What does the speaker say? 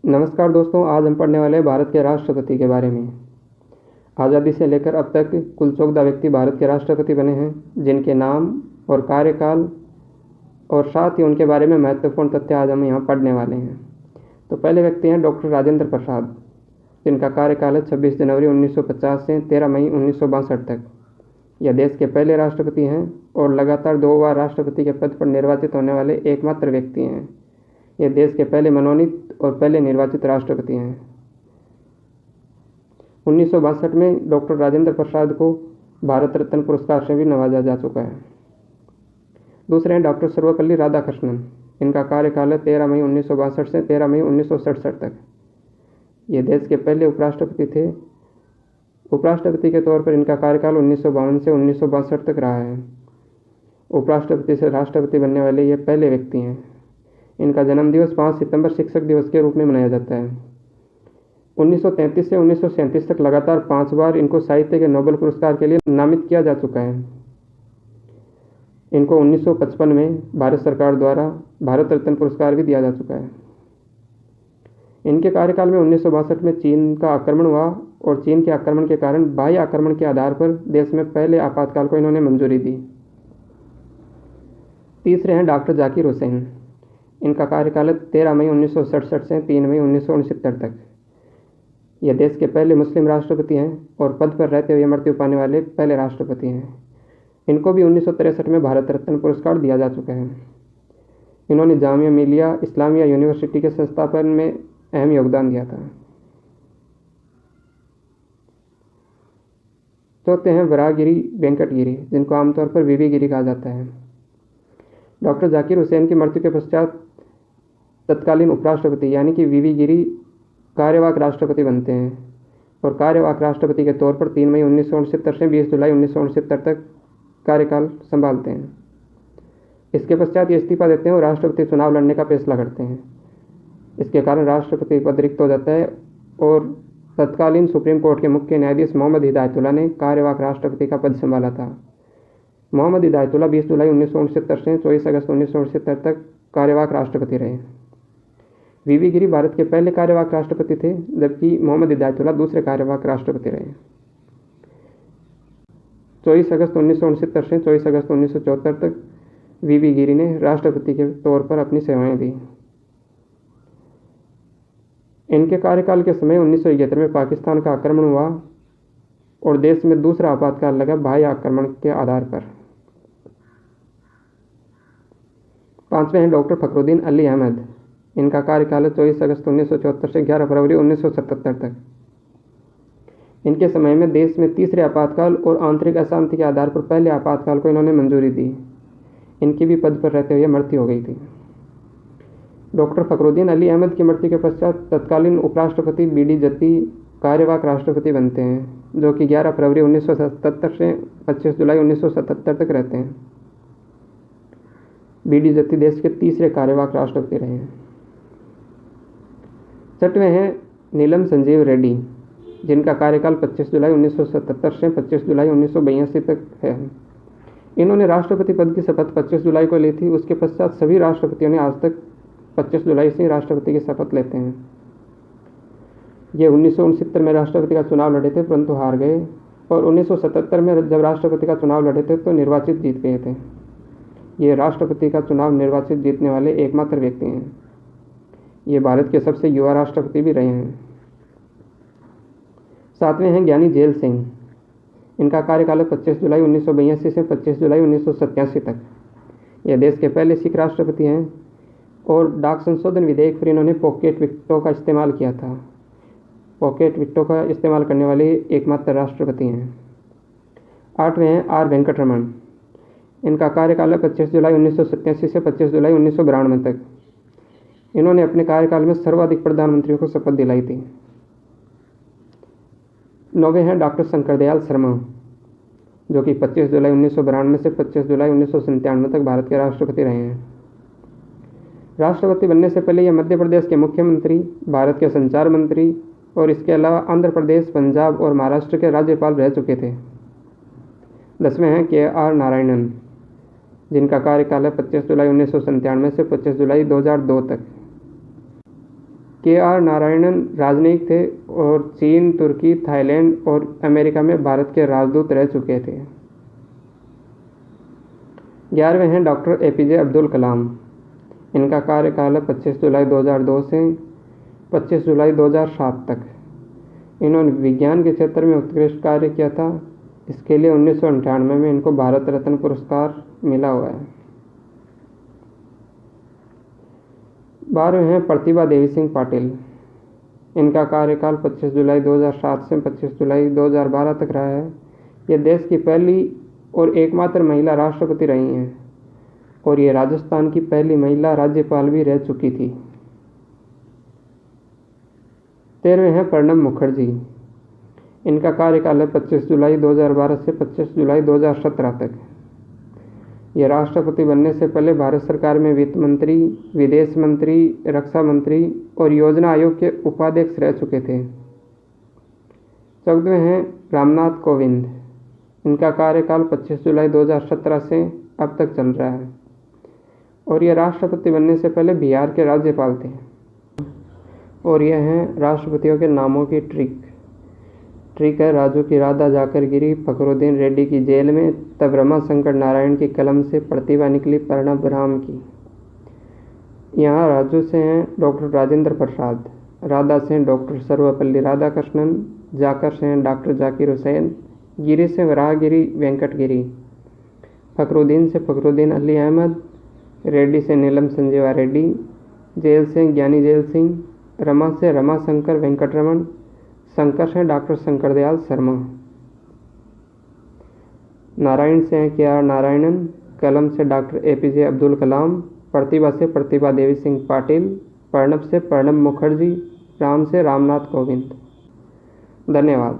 नमस्कार दोस्तों, आज हम पढ़ने वाले हैं भारत के राष्ट्रपति के बारे में। आज़ादी से लेकर अब तक कुल 14 व्यक्ति भारत के राष्ट्रपति बने हैं, जिनके नाम और कार्यकाल और साथ ही उनके बारे में महत्वपूर्ण तथ्य आज हम यहाँ पढ़ने वाले हैं। तो पहले व्यक्ति हैं डॉक्टर राजेंद्र प्रसाद, जिनका कार्यकाल है 26 जनवरी 1950 से 13 मई 1962 तक। यह देश के पहले राष्ट्रपति हैं और लगातार 2 बार राष्ट्रपति के पद पर निर्वाचित होने वाले एकमात्र व्यक्ति हैं। ये देश के पहले मनोनीत और पहले निर्वाचित राष्ट्रपति हैं। 1962 में डॉक्टर राजेंद्र प्रसाद को भारत रत्न पुरस्कार से भी नवाजा जा चुका है। दूसरे हैं डॉक्टर सर्वपल्ली राधाकृष्णन। इनका कार्यकाल है 13 मई 1962 से 13 मई 1967 तक। ये देश के पहले उपराष्ट्रपति थे। उपराष्ट्रपति के तौर पर इनका कार्यकाल 1952 से 1962 तक रहा है। उपराष्ट्रपति से राष्ट्रपति बनने वाले ये पहले व्यक्ति हैं। इनका जन्मदिवस 5 सितंबर शिक्षक दिवस के रूप में मनाया जाता है। 1933 से 1937 तक लगातार 5 बार इनको साहित्य के नोबेल पुरस्कार के लिए नामित किया जा चुका है। इनको 1955 में भारत सरकार द्वारा भारत रत्न पुरस्कार भी दिया जा चुका है। इनके कार्यकाल में 1962 में चीन का आक्रमण हुआ और चीन के आक्रमण के कारण बाह्य आक्रमण के आधार पर देश में पहले आपातकाल को इन्होंने मंजूरी दी। तीसरे हैं डॉक्टर जाकिर हुसैन। इनका कार्यकाल 13 मई 1967 से 3 मई 1969 तक। यह देश के पहले मुस्लिम राष्ट्रपति हैं और पद पर रहते हुए मृत्यु पाने वाले पहले राष्ट्रपति हैं। इनको भी 1963 में भारत रत्न पुरस्कार दिया जा चुका है। इन्होंने जामिया मिलिया इस्लामिया यूनिवर्सिटी के संस्थापन में अहम योगदान दिया था। चौथे हैं वराहगिरी वेंकट गिरी, जिनको आमतौर पर वीवी गिरी कहा जाता है। डॉक्टर जाकिर हुसैन की मृत्यु के पश्चात तत्कालीन उपराष्ट्रपति यानी कि वीवी गिरी कार्यवाहक राष्ट्रपति बनते हैं और कार्यवाहक राष्ट्रपति के तौर पर 3 मई 1969 से 20 जुलाई 1969 तक कार्यकाल संभालते हैं। इसके पश्चात ये इस्तीफा देते हैं और राष्ट्रपति चुनाव लड़ने का फैसला करते हैं। इसके कारण राष्ट्रपति पद रिक्त हो जाता है और तत्कालीन सुप्रीम कोर्ट के मुख्य न्यायाधीश मोहम्मद हिदायतुल्लाह ने कार्यवाहक राष्ट्रपति का पद संभाला था। मोहम्मद हिदायतुल्लाह 20 जुलाई 1969 से 24 अगस्त 1969 तक कार्यवाहक राष्ट्रपति रहे। वीवी गिरी भारत के पहले कार्यवाहक राष्ट्रपति थे, जबकि मोहम्मद हिदायतुल्लाह दूसरे कार्यवाहक राष्ट्रपति रहे। 24 अगस्त 1969 से 24 अगस्त 1974 तक वीवी गिरी ने राष्ट्रपति के तौर पर अपनी सेवाएं दी। इनके कार्यकाल के समय 1971 में पाकिस्तान का आक्रमण हुआ और देश में दूसरा आपातकाल लगा बाह्य आक्रमण के आधार पर। पांचवें हैं डॉक्टर फखरुद्दीन अली अहमद। इनका कार्यकाल है 24 अगस्त 1974 से 11 फरवरी 1977 तक। इनके समय में देश में तीसरे आपातकाल और आंतरिक अशांति के आधार पर पहले आपातकाल को इन्होंने मंजूरी दी। इनकी भी पद पर रहते हुए मृत्यु हो गई थी। डॉक्टर फखरुद्दीन अली अहमद की मृत्यु के पश्चात तत्कालीन उपराष्ट्रपति बीडी जत्ती कार्यवाहक राष्ट्रपति बनते हैं, जो कि 11 फरवरी 1977 से 25 जुलाई 1977 तक रहते हैं। बीडी जत्ती देश के तीसरे कार्यवाहक राष्ट्रपति रहे हैं। छठवें हैं नीलम संजीव रेड्डी, जिनका कार्यकाल 25 जुलाई 1977 से 25 जुलाई 1982 तक है। इन्होंने राष्ट्रपति पद की शपथ 25 जुलाई को ली थी। उसके पश्चात सभी राष्ट्रपतियों ने आज तक 25 जुलाई से राष्ट्रपति की शपथ लेते हैं। ये 1969 में राष्ट्रपति का चुनाव लड़े थे, परंतु हार गए, और 1977 में जब राष्ट्रपति का चुनाव लड़े थे तो निर्वाचित जीत गए थे। ये राष्ट्रपति का चुनाव निर्वाचित जीतने वाले एकमात्र व्यक्ति हैं। ये भारत के सबसे युवा राष्ट्रपति भी रहे हैं। सातवें हैं ज्ञानी जेल सिंह। इनका कार्यकाल 25 जुलाई 1982 से 25 जुलाई 1987 तक। यह देश के पहले सिख राष्ट्रपति हैं और डाक संशोधन विधेयक पर इन्होंने पॉकेट विक्टो का इस्तेमाल किया था। पॉकेट विक्टो का इस्तेमाल करने वाले एकमात्र राष्ट्रपति हैं। आठवें हैं आर वेंकटरमण। इनका कार्यकाल है 25 जुलाई 1987 से 25 जुलाई 1992 तक। इन्होंने अपने कार्यकाल में सर्वाधिक प्रधानमंत्रियों को शपथ दिलाई थी। नौवें हैं डॉक्टर शंकरदयाल शर्मा, जो कि 25 जुलाई 1992 से 25 जुलाई 1997 तक भारत के राष्ट्रपति रहे हैं। राष्ट्रपति बनने से पहले ये मध्य प्रदेश के मुख्यमंत्री, भारत के संचार मंत्री और इसके अलावा आंध्र प्रदेश, पंजाब और महाराष्ट्र के राज्यपाल रह चुके थे। 10वें हैं के आर नारायणन, जिनका कार्यकाल है 25 जुलाई 1997 से 25 जुलाई 2002 तक। KR नारायणन राजनयिक थे और चीन, तुर्की, थाईलैंड और अमेरिका में भारत के राजदूत रह चुके थे। 11वें हैं डॉक्टर APJ अब्दुल कलाम। इनका कार्यकाल है 25 जुलाई 2002 से 25 जुलाई 2007 तक। इन्होंने विज्ञान के क्षेत्र में उत्कृष्ट कार्य किया था। इसके लिए 1998 में इनको भारत रत्न पुरस्कार मिला हुआ है। 12वें हैं प्रतिभा देवी सिंह पाटिल। इनका कार्यकाल 25 जुलाई 2007 से 25 जुलाई 2012 तक रहा है। ये देश की पहली और एकमात्र महिला राष्ट्रपति रही हैं और ये राजस्थान की पहली महिला राज्यपाल भी रह चुकी थी। 13वें हैं प्रणब मुखर्जी। इनका कार्यकाल है 25 जुलाई 2012 से 25 जुलाई 2017 तक। ये राष्ट्रपति बनने से पहले भारत सरकार में वित्त मंत्री, विदेश मंत्री, रक्षा मंत्री और योजना आयोग के उपाध्यक्ष रह चुके थे। 14वें हैं रामनाथ कोविंद। इनका कार्यकाल 25 जुलाई 2017 से अब तक चल रहा है और ये राष्ट्रपति बनने से पहले बिहार के राज्यपाल थे। और यह हैं राष्ट्रपतियों के नामों की ट्रिक है। राजू की राधा जाकर गिरी फखरुद्दीन रेड्डी की जेल में, तब रमाशंकर नारायण की कलम से प्रतिभा निकली प्रणब राम की। यहाँ राजू से हैं डॉक्टर राजेंद्र प्रसाद, राधा से हैं डॉक्टर सर्वपल्ली राधाकृष्णन, जाकर से हैं डॉक्टर जाकिर हुसैन, गिरी से वराहगिरी वेंकट गिरी, फखरुद्दीन से फखरुद्दीन अली अहमद, रेड्डी से नीलम संजीवा रेड्डी, जेल से ज्ञानी जेल सिंह, रमा से रमाशंकर वेंकटरमण, शंकर से डॉक्टर शंकर दयाल शर्मा, नारायण से हैं KR नारायणन, कलम से डॉक्टर APJ अब्दुल कलाम, प्रतिभा से प्रतिभा देवी सिंह पाटिल, प्रणब से प्रणब मुखर्जी, राम से रामनाथ कोविंद। धन्यवाद।